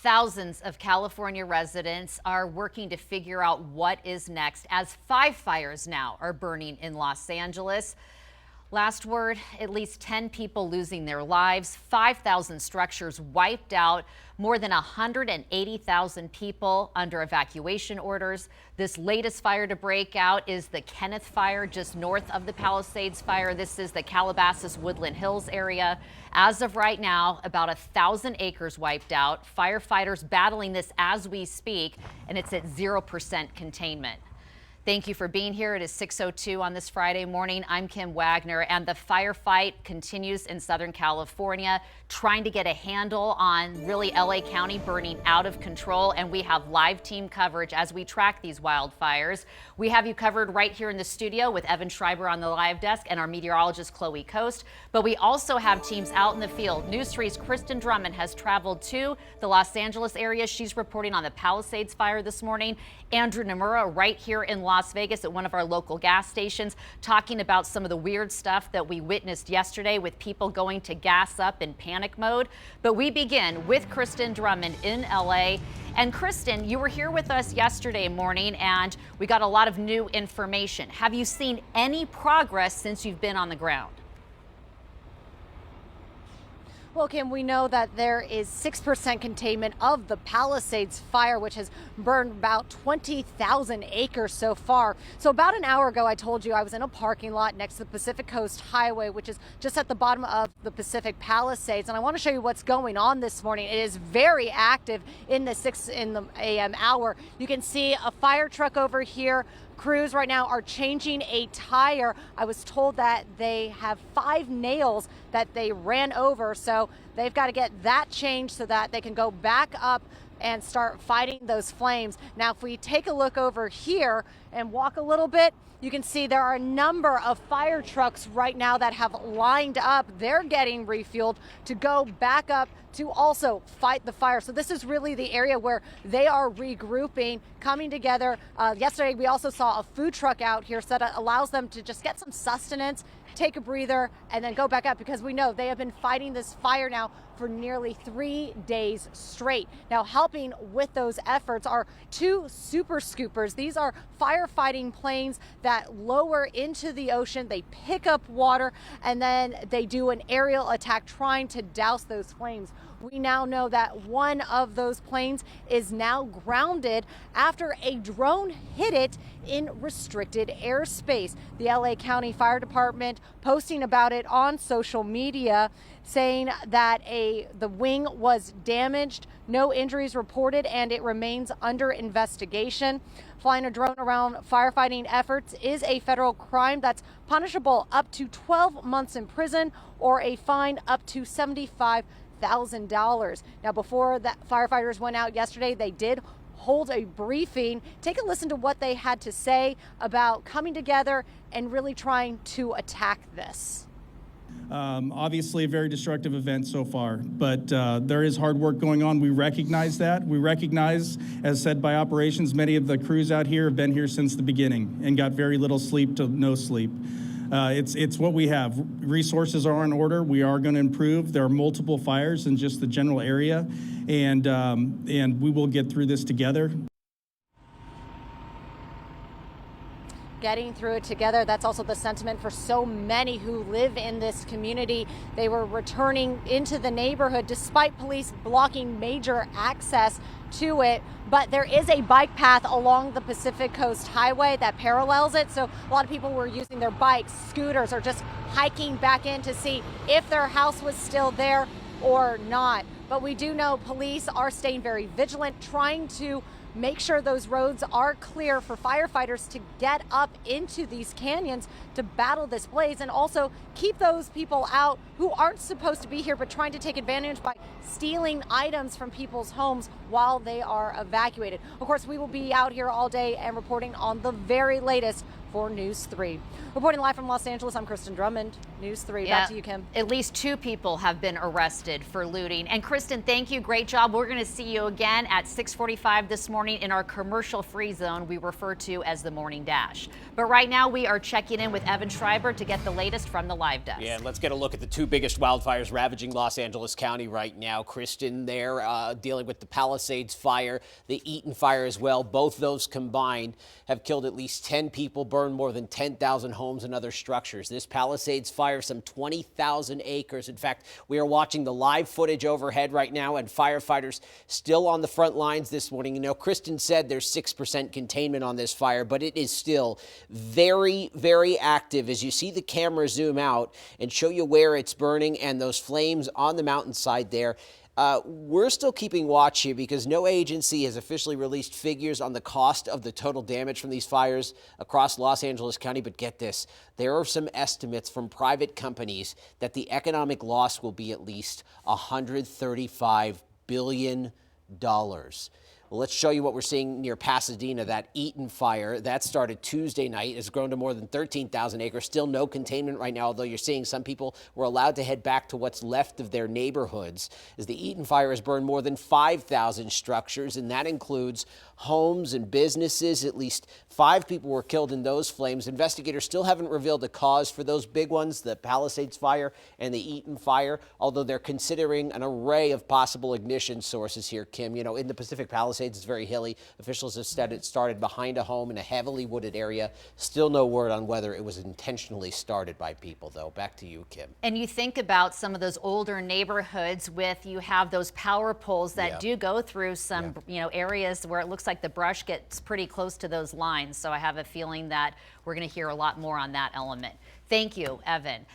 Thousands of California residents are working to figure out what is next as 5 fires now are burning in Los Angeles. Last word, at least 10 people losing their lives, 5,000 structures wiped out, more than 180,000 people under evacuation orders. This latest fire to break out is the Kenneth Fire just north of the Palisades fire. This is the Calabasas Woodland Hills area. As of right now, about 1,000 acres wiped out. Firefighters battling this as we speak, and it's at 0% containment. Thank you for being here. It is 6:02 on this Friday morning. I'm Kim Wagner, and the firefight continues in Southern California, trying to get a handle on really LA County burning out of control. And we have live team coverage as we track these wildfires. We have you covered right here in the studio with Evan Schreiber on the live desk and our meteorologist Chloe Coast. But we also have teams out in the field. News 3's Kristen Drummond has traveled to the Los Angeles area. She's reporting on the Palisades fire this morning. Andrew Nomura right here in Las Vegas at one of our local gas stations, talking about some of the weird stuff that we witnessed yesterday with people going to gas up in panic mode. But we begin with Kristen Drummond in LA. And Kristen, you were here with us yesterday morning and we got a lot of new information. Have you seen any progress since you've been on the ground? Well, Kim, we know that there is 6% containment of the Palisades fire, which has burned about 20,000 acres so far. So about an hour ago, I told you I was in a parking lot next to the Pacific Coast Highway, which is just at the bottom of the Pacific Palisades. And I want to show you what's going on this morning. It is very active in the 6 a.m. hour. You can see a fire truck over here. Crews right now are changing a tire. I was told that they have 5 nails that they ran over, so they've got to get that changed so that they can go back up and start fighting those flames. Now, if we take a look over here and walk a little bit, you can see there are a number of fire trucks right now that have lined up. They're getting refueled to go back up to also fight the fire. So this is really the area where they are regrouping, coming together. Yesterday, we also saw a food truck out here, so that allows them to just get some sustenance, take a breather, and then go back up, because we know they have been fighting this fire now for nearly 3 days straight. Now, helping with those efforts are 2 SuperScoopers. These are firefighting planes that lower into the ocean. They pick up water and then they do an aerial attack trying to douse those flames. We now know that one of those planes is now grounded after a drone hit it in restricted airspace. The LA County Fire Department posting about it on social media, saying that the wing was damaged, no injuries reported, and it remains under investigation. Flying a drone around firefighting efforts is a federal crime that's punishable up to 12 months in prison or a fine up to $75,000. Now, before the firefighters went out yesterday, they did hold a briefing. Take a listen to what they had to say about coming together and really trying to attack this. Obviously a very destructive event so far, but there is hard work going on. We recognize that. We recognize, as said by operations, many of the crews out here have been here since the beginning and got very little sleep to no sleep. It's what we have. Resources are in order. We are going to improve. There are multiple fires in just the general area, and we will get through this together. Getting through it together. That's also the sentiment for so many who live in this community. They were returning into the neighborhood despite police blocking major access to it. But there is a bike path along the Pacific Coast Highway that parallels it. So a lot of people were using their bikes, scooters, or just hiking back in to see if their house was still there or not. But we do know police are staying very vigilant, trying to make sure those roads are clear for firefighters to get up into these canyons to battle this blaze, and also keep those people out who aren't supposed to be here but trying to take advantage by stealing items from people's homes while they are evacuated. Of course, we will be out here all day and reporting on the very latest for News 3. Reporting live from Los Angeles, I'm Kristen Drummond, News 3. Back to you, Kim. At least 2 people have been arrested for looting. And Kristen, thank you. Great job. We're going to see you again at 6:45 this morning in our commercial-free zone we refer to as the Morning Dash. But right now we are checking in with Evan Schreiber to get the latest from the live desk. Yeah, and let's get a look at the 2 biggest wildfires ravaging Los Angeles County right now. Kristen there dealing with the Palisades fire, the Eaton fire as well. Both those combined have killed at least 10 people, burned more than 10,000 homes and other structures. This Palisades fire, some 20,000 acres. In fact, we are watching the live footage overhead right now, and firefighters still on the front lines this morning. You know, Kristen said there's 6% containment on this fire, but it is still very, very active. As you see the camera zoom out and show you where it's burning and those flames on the mountainside there, we're still keeping watch here because no agency has officially released figures on the cost of the total damage from these fires across Los Angeles County. But get this, there are some estimates from private companies that the economic loss will be at least $135 billion. Well, let's show you what we're seeing near Pasadena. That Eaton fire that started Tuesday night has grown to more than 13,000 acres. Still no containment right now, although you're seeing some people were allowed to head back to what's left of their neighborhoods. As the Eaton fire has burned more than 5,000 structures, and that includes homes and businesses. At least 5 people were killed in those flames. Investigators still haven't revealed the cause for those big ones, the Palisades fire and the Eaton fire, although they're considering an array of possible ignition sources here, Kim. You know, in the Pacific Palisades, it's very hilly. Officials have said it started behind a home in a heavily wooded area. Still no word on whether it was intentionally started by people, though. Back to you, Kim. And you think about some of those older neighborhoods you have those power poles that do go through some, areas where it looks like the brush gets pretty close to those lines. So I have a feeling that we're going to hear a lot more on that element. Thank you, Evan.